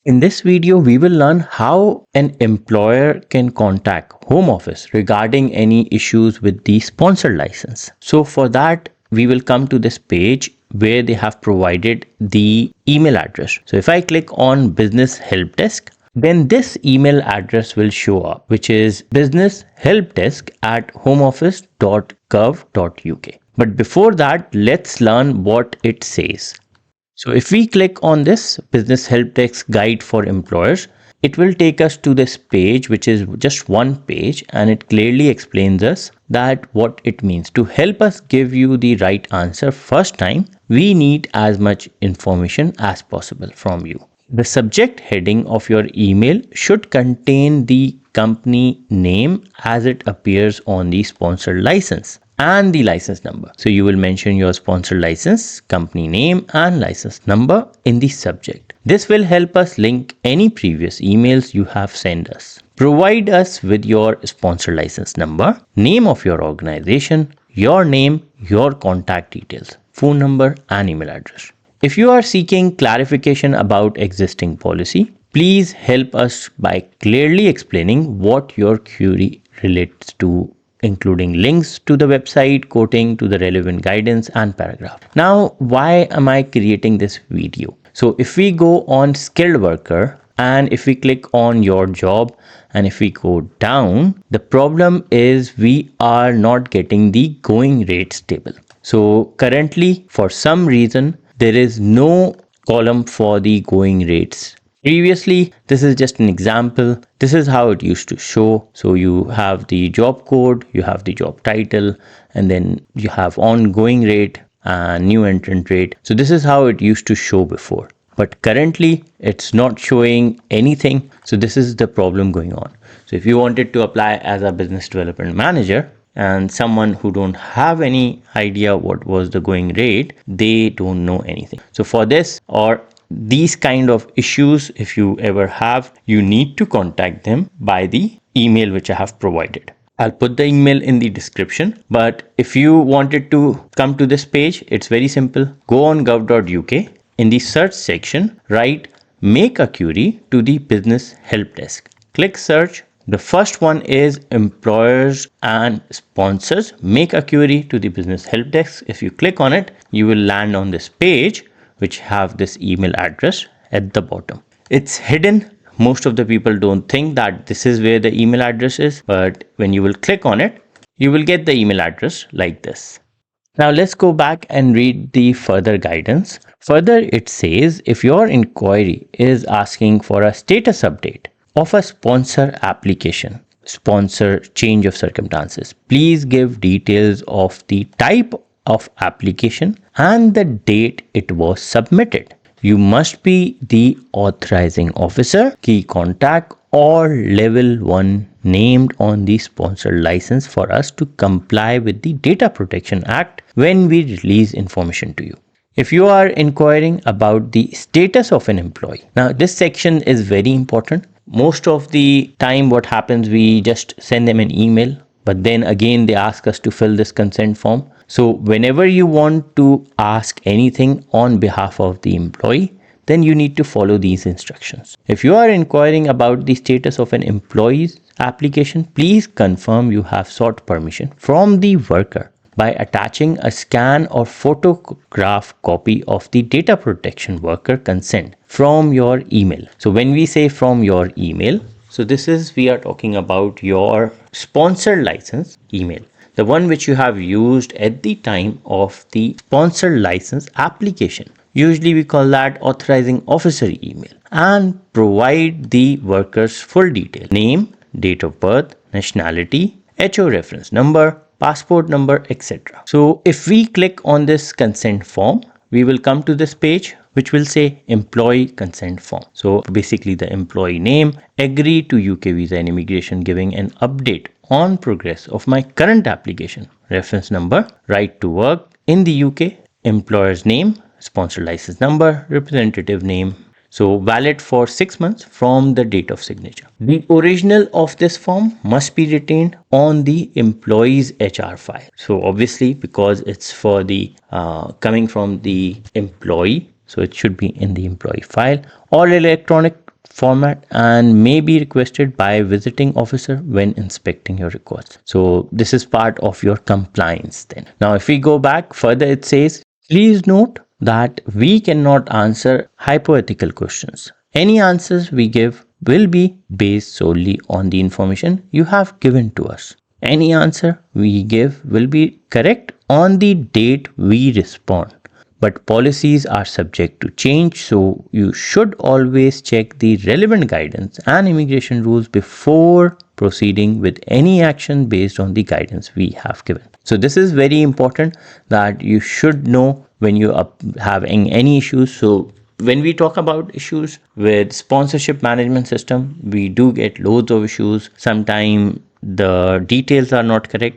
In this video, we will learn how an employer can contact Home Office regarding any issues with the sponsor license. So for that, we will come to this page where they have provided the email address. So if I click on Business Helpdesk, then this email address will show up, which is businesshelpdesk@homeoffice.gov.uk. But before that, let's learn what it says. So if we click on this Business Help Desk Guide for Employers, it will take us to this page, which is just one page, and it clearly explains us that what it means. To help us give you the right answer first time, we need as much information as possible from you. The subject heading of your email should contain the company name as it appears on the sponsor license and the license number. So you will mention your sponsor license, company name and license number in the subject. This will help us link any previous emails you have sent us. Provide us with your sponsor license number, name of your organization, your name, your contact details, phone number and email address. If you are seeking clarification about existing policy, please help us by clearly explaining what your query relates to, including links to the website, quoting to the relevant guidance and paragraph. Now, why am I creating this video? So if we go on skilled worker and if we click on your job and if we go down, the problem is we are not getting the going rates table. So currently, for some reason, there is no column for the going rates. Previously, this is just an example. This is how it used to show. So you have the job code, you have the job title, and then you have ongoing rate and new entrant rate. So this is how it used to show before. But currently, it's not showing anything. So this is the problem going on. So if you wanted to apply as a business development manager, and someone who don't have any idea what was the going rate, they don't know anything. So for this or these kind of issues, if you ever have, you need to contact them by the email which I have provided. I'll put the email in the description, but if you wanted to come to this page, it's very simple. Go on gov.uk. In the search section, write make a query to the Business Help Desk. Click search. The first one is employers and sponsors. Make a query to the Business Help Desk. If you click on it, you will land on this page, which have this email address at the bottom. It's hidden. Most of the people don't think that this is where the email address is, but when you will click on it, you will get the email address like this. Now let's go back and read the further guidance. Further, it says if your inquiry is asking for a status update of a sponsor application, sponsor change of circumstances, please give details of the type of application and the date it was submitted. You must be the authorizing officer, key contact or level 1 named on the sponsor license for us to comply with the Data Protection Act when we release information to you. If you are inquiring about the status of an employee, now this section is very important. Most of the time what happens, we just send them an email, but then again they ask us to fill this consent form. So whenever you want to ask anything on behalf of the employee, then you need to follow these instructions. If you are inquiring about the status of an employee's application, please confirm you have sought permission from the worker by attaching a scan or photograph copy of the data protection worker consent from your email. So when we say from your email, so this is, we are talking about your sponsor license email, the one which you have used at the time of the sponsor license application. Usually we call that authorizing officer email, and provide the worker's full detail, name, date of birth, nationality, HO reference number, passport number, etc. So if we click on this consent form, we will come to this page which will say employee consent form. So basically the employee name, agree to UK visa and immigration, giving an update on progress of my current application, reference number, right to work in the UK, employer's name, sponsor license number, representative name. So valid for 6 months from the date of signature. The original of this form must be retained on the employee's HR file. So obviously because it's for the coming from the employee, so it should be in the employee file, or electronic format and may be requested by visiting officer when inspecting your records. So this is part of your compliance then. Now, if we go back further, it says, please note that we cannot answer hypothetical questions. Any answers we give will be based solely on the information you have given to us. Any answer we give will be correct on the date we respond. But policies are subject to change, so you should always check the relevant guidance and immigration rules before proceeding with any action based on the guidance we have given. So this is very important that you should know when you are having any issues. So when we talk about issues with sponsorship management system, we do get loads of issues. Sometimes the details are not correct.